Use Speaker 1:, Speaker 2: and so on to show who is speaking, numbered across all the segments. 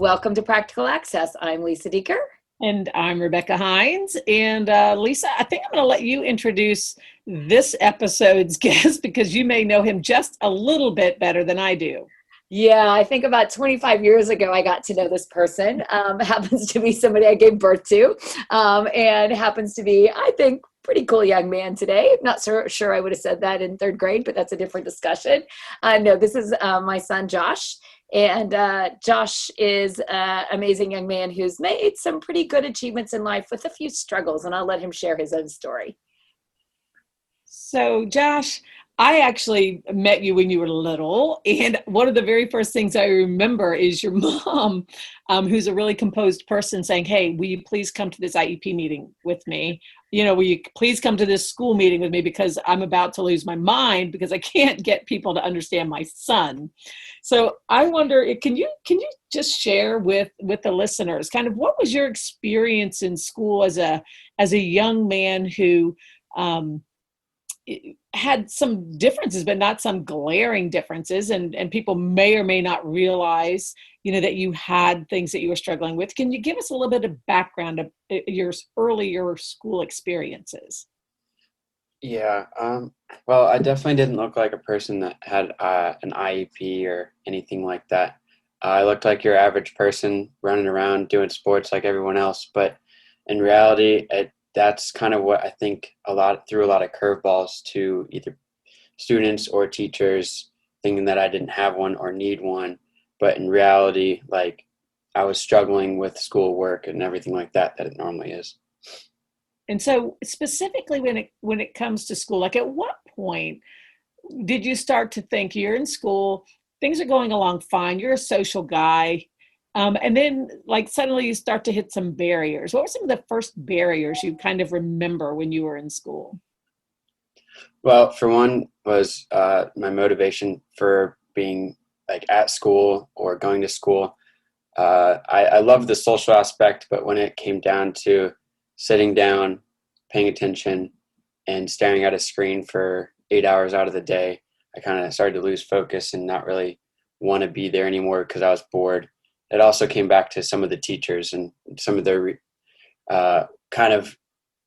Speaker 1: Welcome to Practical Access. I'm Lisa Dieker.
Speaker 2: And I'm Rebecca Hines. And Lisa, I think I'm going to let you introduce this episode's guest because you may know him just a little bit better than I do.
Speaker 1: Yeah, I think about 25 years ago, I got to know this person. Happens to be somebody I gave birth to, and happens to be, I think, pretty cool young man today. Not sure I would have said that in third grade, but that's a different discussion. No, this is my son, Josh. And Josh is an amazing young man who's made some pretty good achievements in life with a few struggles, and I'll let him share his own story.
Speaker 2: So, Josh, I actually met you when you were little, and one of the very first things I remember is your mom, who's a really composed person, saying, "Hey, will you please come to this IEP meeting with me? Will you please come to this school meeting with me because I'm about to lose my mind because I can't get people to understand my son." So I wonder, can you just share with the listeners kind of what was your experience in school as a young man who had some differences, but not some glaring differences, and people may or may not realize, that you had things that you were struggling with. Can you give us a little bit of background of your earlier school experiences?
Speaker 3: Yeah, well, I definitely didn't look like a person that had an IEP or anything like that. I looked like your average person running around doing sports like everyone else, but in reality, that's kind of what I think threw a lot of curveballs to either students or teachers, thinking that I didn't have one or need one. But in reality, like, I was struggling with schoolwork and everything like that it normally is.
Speaker 2: And so specifically when it comes to school, like at what point did you start to think you're in school, things are going along fine, you're a social guy, and then like suddenly you start to hit some barriers? What were some of the first barriers you kind of remember when you were in school?
Speaker 3: Well, for one was my motivation for being like at school or going to school. I love the social aspect, but when it came down to sitting down, paying attention, and staring at a screen for 8 hours out of the day, I kind of started to lose focus and not really want to be there anymore because I was bored. It also came back to some of the teachers and some of their kind of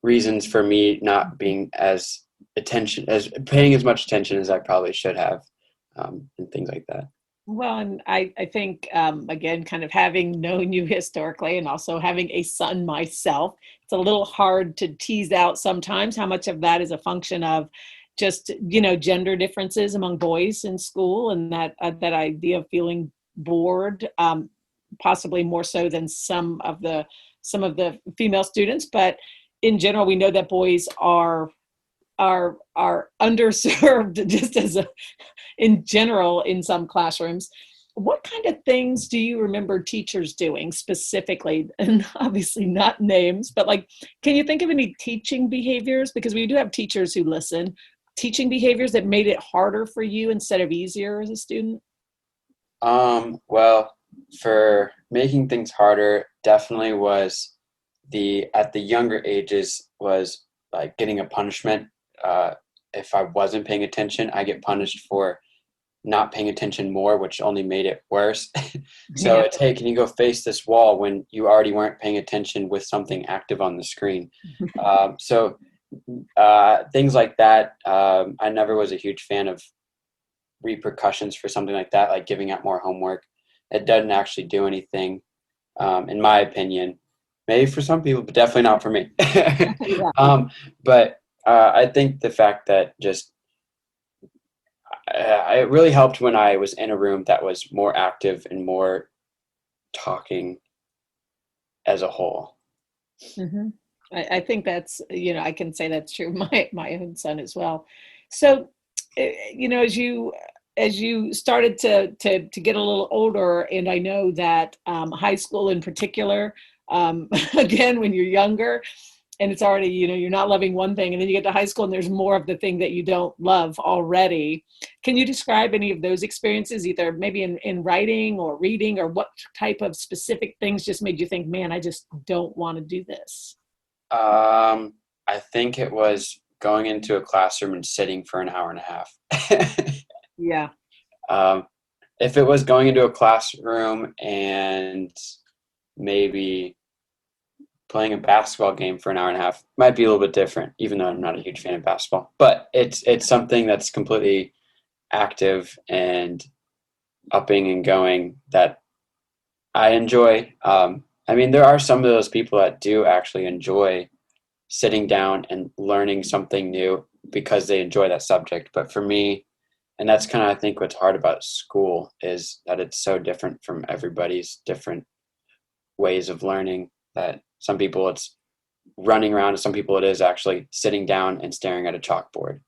Speaker 3: reasons for me not being as paying as much attention as I probably should have, and things like that.
Speaker 2: Well, and I think, again, kind of having known you historically and also having a son myself, it's a little hard to tease out sometimes how much of that is a function of just, gender differences among boys in school, and that idea of feeling bored, possibly more so than some of the female students. But in general, we know that boys are underserved just in general in some classrooms. What kind of things do you remember teachers doing specifically, and obviously not names, but like, can you think of any teaching behaviors? Because we do have teachers who listen. Teaching behaviors that made it harder for you instead of easier as a student?
Speaker 3: Well, for making things harder, definitely was at the younger ages was like getting a punishment. If I wasn't paying attention, I get punished for not paying attention more, which only made it worse. So
Speaker 2: Yeah.
Speaker 3: it's, hey, can you go face this wall when you already weren't paying attention with something active on the screen? So things like that. I never was a huge fan of repercussions for something like that, like giving out more homework. It doesn't actually do anything, in my opinion. Maybe for some people, but definitely not for me.
Speaker 2: Yeah.
Speaker 3: But I think the fact that just it really helped when I was in a room that was more active and more talking as a whole.
Speaker 2: Mm-hmm. I think that's, I can say that's true. My own son as well. So, as you started to get a little older, and I know that high school in particular, again, when you're younger, and it's already, you're not loving one thing, and then you get to high school and there's more of the thing that you don't love already. Can you describe any of those experiences, either maybe in writing or reading, or what type of specific things just made you think, man, I just don't want to do this?
Speaker 3: I think it was going into a classroom and sitting for an hour and a half.
Speaker 2: Yeah.
Speaker 3: um, if it was going into a classroom and maybe playing a basketball game for an hour and a half, might be a little bit different, even though I'm not a huge fan of basketball. But it's something that's completely active and upping and going that I enjoy. I mean, there are some of those people that do actually enjoy sitting down and learning something new because they enjoy that subject. But for me, and that's kind of, I think, what's hard about school is that it's so different from everybody's different ways of learning, that some people it's running around and some people it is actually sitting down and staring at a chalkboard.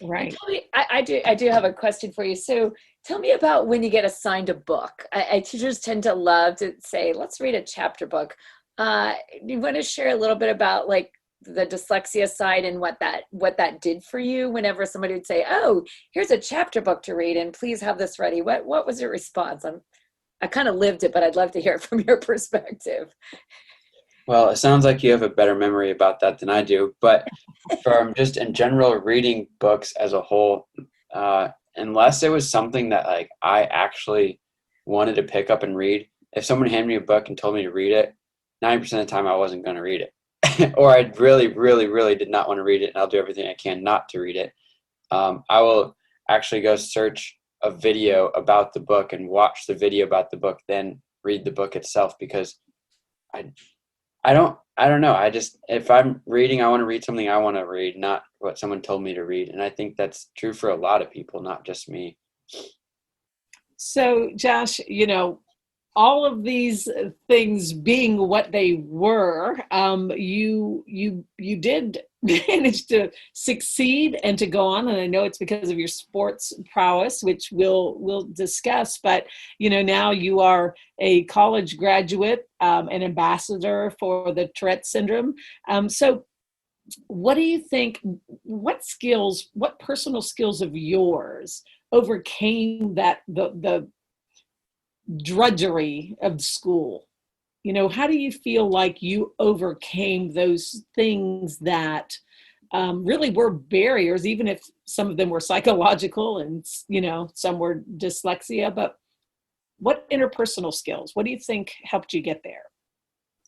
Speaker 2: Right.
Speaker 1: Tell me, I do have a question for you. So tell me about when you get assigned a book. Teachers tend to love to say, let's read a chapter book. You want to share a little bit about like the dyslexia side and what that did for you whenever somebody would say, oh, here's a chapter book to read and please have this ready. What was your response? I kind of lived it, but I'd love to hear it from your perspective.
Speaker 3: Well, it sounds like you have a better memory about that than I do, but from just in general reading books as a whole, unless it was something that like I actually wanted to pick up and read, if someone handed me a book and told me to read it, 90% of the time I wasn't going to read it. Or I really, really, really did not want to read it, and I'll do everything I can not to read it. I will actually go search a video about the book and watch the video about the book, then read the book itself, because I don't know. If I'm reading, I want to read something I want to read, not what someone told me to read. And I think that's true for a lot of people, not just me.
Speaker 2: So, Josh, all of these things being what they were, you did manage to succeed and to go on. And I know it's because of your sports prowess, which we'll discuss. But now you are a college graduate, an ambassador for the Tourette syndrome. So, what do you think? What personal skills of yours overcame that the drudgery of school? How do you feel like you overcame those things that really were barriers, even if some of them were psychological and some were dyslexia? But what interpersonal skills, what do you think helped you get there?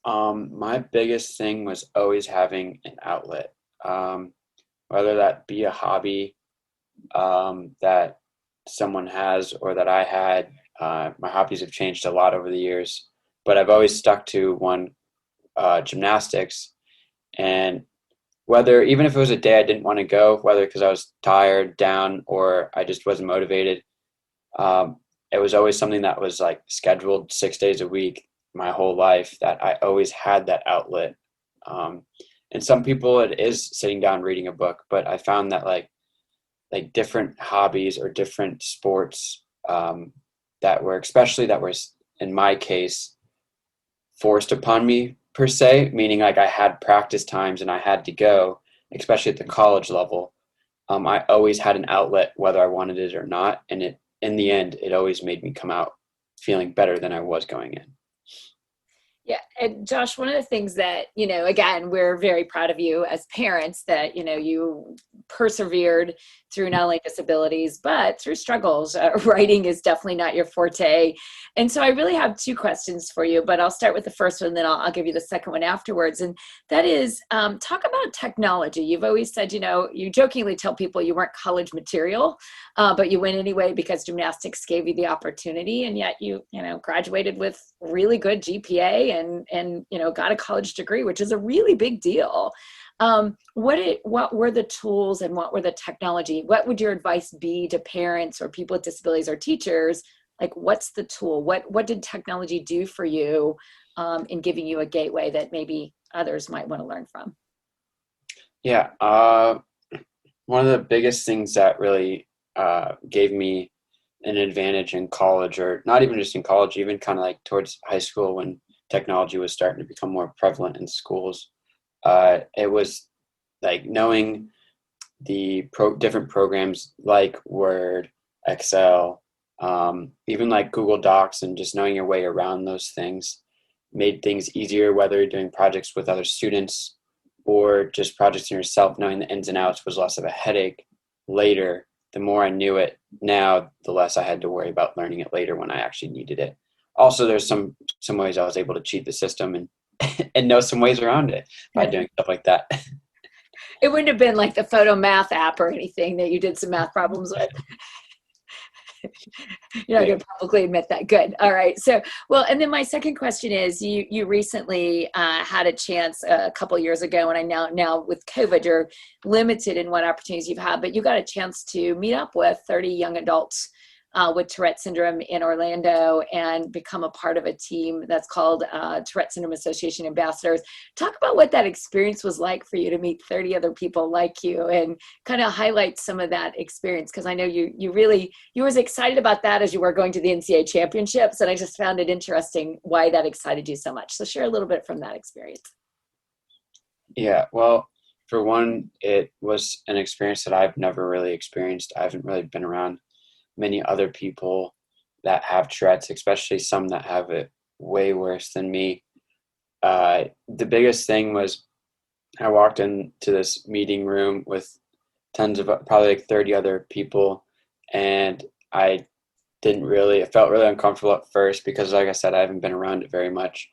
Speaker 3: My biggest thing was always having an outlet, whether that be a hobby that someone has or that I had. My hobbies have changed a lot over the years, but I've always stuck to one, gymnastics. And even if it was a day I didn't want to go, whether because I was tired, down, or I just wasn't motivated, it was always something that was like scheduled 6 days a week my whole life, that I always had that outlet. And some people it is sitting down reading a book, but I found that like different hobbies or different sports that were in my case forced upon me per se, meaning like I had practice times and I had to go, especially at the college level. I always had an outlet whether I wanted it or not, and in the end it always made me come out feeling better than I was going in.
Speaker 1: Yeah. And Josh, one of the things that, again, we're very proud of you as parents that, you persevered through not only disabilities, but through struggles. Writing is definitely not your forte. And so I really have two questions for you, but I'll start with the first one, and then I'll give you the second one afterwards. And that is, talk about technology. You've always said, you jokingly tell people you weren't college material, but you went anyway because gymnastics gave you the opportunity. And yet you graduated with really good GPA and got a college degree, which is a really big deal. What were the tools and what were the technology? What would your advice be to parents or people with disabilities or teachers? Like, what's the tool? What did technology do for you in giving you a gateway that maybe others might want to learn from?
Speaker 3: Yeah. One of the biggest things that really gave me an advantage in college, or not even just in college, even kind of like towards high school when technology was starting to become more prevalent in schools, it was like knowing the different programs like Word, Excel, even like Google Docs, and just knowing your way around those things made things easier, whether you're doing projects with other students or just projects in yourself. Knowing the ins and outs was less of a headache later the more I knew it now, the less I had to worry about learning it later when I actually needed it. Also, there's some ways I was able to cheat the system and and know some ways around it by doing stuff like that.
Speaker 1: It wouldn't have been like the photo math app or anything that you did some math problems with. You're not going to publicly admit that. Good. All right. So, well, and then my second question is, you recently had a chance a couple years ago, and I now with COVID, you're limited in what opportunities you've had, but you got a chance to meet up with 30 young adults with Tourette syndrome in Orlando and become a part of a team that's called Tourette Syndrome Association Ambassadors. Talk about what that experience was like for you to meet 30 other people like you, and kind of highlight some of that experience, because I know you was excited about that as you were going to the NCAA championships, and I just found it interesting why that excited you so much. So share a little bit from that experience.
Speaker 3: Yeah, well, for one, it was an experience that I've never really experienced. I haven't really been around many other people that have Tourette's, especially some that have it way worse than me. The biggest thing was I walked into this meeting room with tons of probably like 30 other people, and I felt really uncomfortable at first because, like I said, I haven't been around it very much.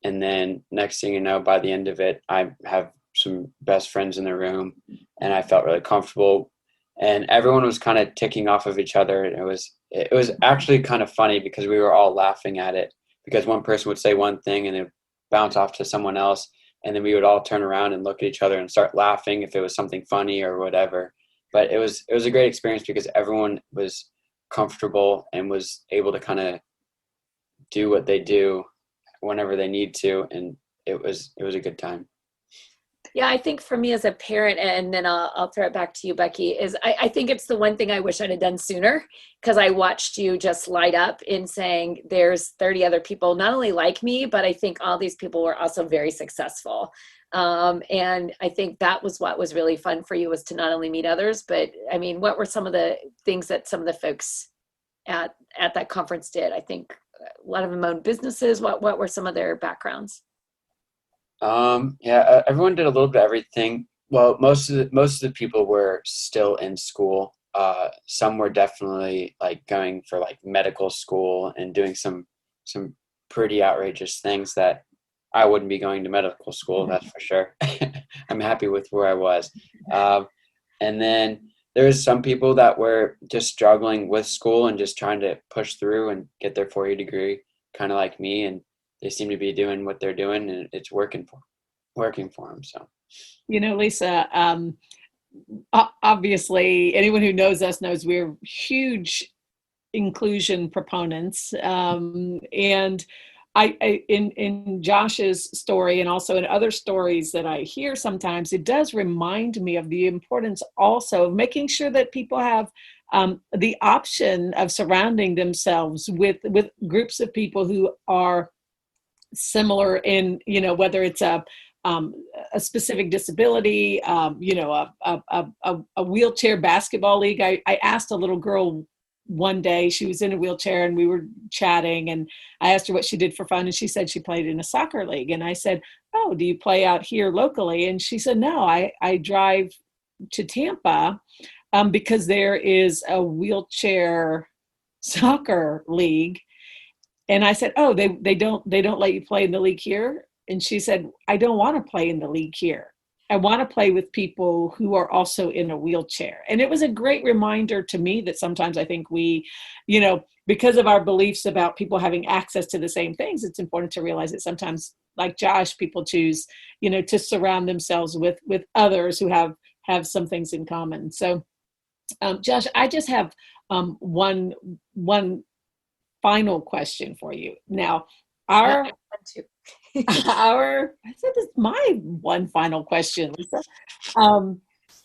Speaker 3: And then next thing you know, by the end of it, I have some best friends in the room, and I felt really comfortable. And everyone was kind of ticking off of each other. And it was actually kind of funny because we were all laughing at it, because one person would say one thing and it would bounce off to someone else. And then we would all turn around and look at each other and start laughing if it was something funny or whatever. But it was a great experience because everyone was comfortable and was able to kind of do what they do whenever they need to. And it was a good time.
Speaker 1: Yeah, I think for me as a parent, and then I'll throw it back to you, Becky, is I think it's the one thing I wish I'd have done sooner, because I watched you just light up in saying there's 30 other people not only like me, but I think all these people were also very successful. And I think that was what was really fun for you, was to not only meet others, but I mean, what were some of the things that some of the folks at that conference did? I think a lot of them owned businesses. What were some of their backgrounds?
Speaker 3: Yeah, everyone did a little bit of everything. Well, most of the people were still in school. Some were definitely like going for like medical school and doing some pretty outrageous things that I wouldn't be going to medical school. That's for sure. I'm happy with where I was. And then there was some people that were just struggling with school and just trying to push through and get their 4-year degree, kind of like me. And they seem to be doing what they're doing, and it's working for them. So,
Speaker 2: Lisa, obviously anyone who knows us knows we're huge inclusion proponents. And I in Josh's story, and also in other stories that I hear sometimes, it does remind me of the importance also of making sure that people have the option of surrounding themselves with groups of people who are similar in, whether it's a specific disability, a wheelchair basketball league. I asked a little girl one day, she was in a wheelchair and we were chatting, and I asked her what she did for fun, and she said she played in a soccer league. And I said, "Oh, do you play out here locally?" And she said, "No, I drive to Tampa because there is a wheelchair soccer league." And I said, "Oh, they don't let you play in the league here?" And she said, "I don't want to play in the league here. I want to play with people who are also in a wheelchair." And it was a great reminder to me that sometimes I think we, because of our beliefs about people having access to the same things, it's important to realize that sometimes, like Josh, people choose, to surround themselves with others who have some things in common. So, Josh, I just have one final question for you. Now, I said this is my one final question, Lisa.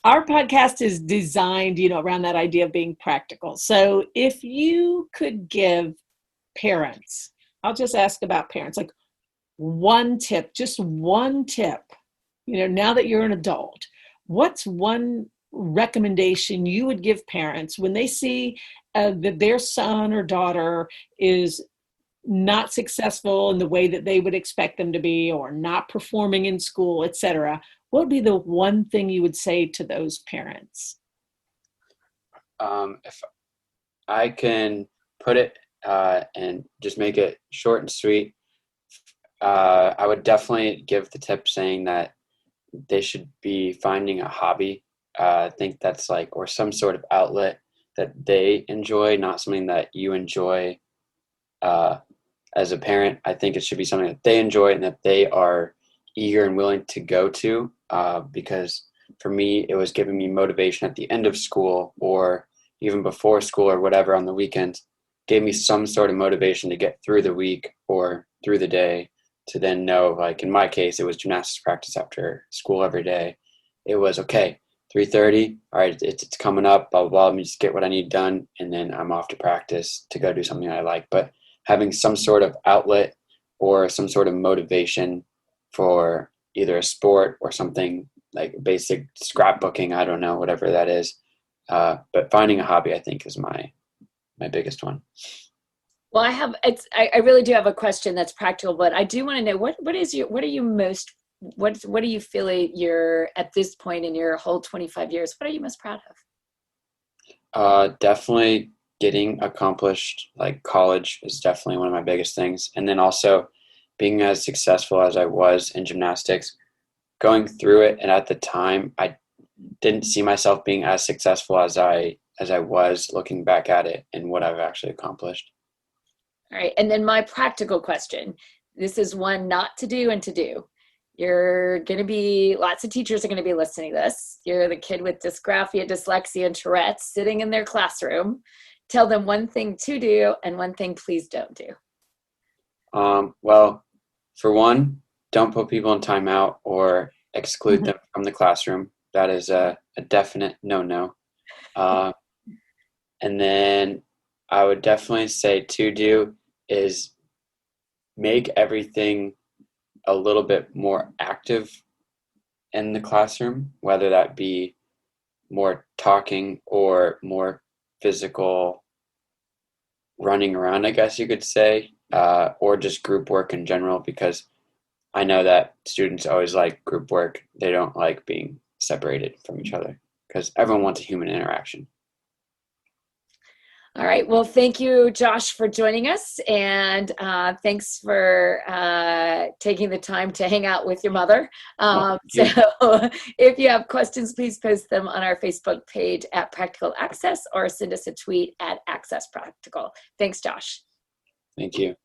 Speaker 2: Our podcast is designed, around that idea of being practical. So if you could give parents, I'll just ask about parents, like one tip, just one tip, now that you're an adult, what's one recommendation you would give parents when they see that their son or daughter is not successful in the way that they would expect them to be, or not performing in school, etc.? What would be the one thing you would say to those parents?
Speaker 3: if I can put it and just make it short and sweet, I would definitely give the tip saying that they should be finding a hobby. I think that's like, or some sort of outlet that they enjoy, not something that you enjoy. As a parent, I think it should be something that they enjoy and that they are eager and willing to go to, because for me, it was giving me motivation at the end of school or even before school or whatever on the weekends, gave me some sort of motivation to get through the week or through the day, to then know, like in my case, it was gymnastics practice after school every day. It was okay, 3:30, all right, it's coming up, blah, blah, blah, let me just get what I need done, and then I'm off to practice to go do something I like. But having some sort of outlet or some sort of motivation for either a sport or something like basic scrapbooking, I don't know, whatever that is. But finding a hobby, I think, is my biggest one.
Speaker 1: Well, I really do have a question that's practical, but I do want to know what do you feel like you're at this point in your whole 25 years, what are you most proud of?
Speaker 3: Definitely getting accomplished, like college is definitely one of my biggest things. And then also being as successful as I was in gymnastics, going through it. And at the time, I didn't see myself being as successful as I was looking back at it and what I've actually accomplished.
Speaker 1: All right. And then my practical question, this is one not to do and to do. You're going to be, lots of teachers are going to be listening to this. You're the kid with dysgraphia, dyslexia, and Tourette's sitting in their classroom. Tell them one thing to do and one thing please don't do.
Speaker 3: Well, for one, don't put people in timeout or exclude them from the classroom. That is a definite no-no. And then I would definitely say to do is make everything a little bit more active in the classroom, whether that be more talking or more physical running around, I guess you could say, or just group work in general, because I know that students always like group work. They don't like being separated from each other because everyone wants a human interaction.
Speaker 1: All right. Well, thank you, Josh, for joining us. And thanks for taking the time to hang out with your mother. So if you have questions, please post them on our Facebook page at Practical Access or send us a tweet at Access Practical. Thanks, Josh.
Speaker 3: Thank you.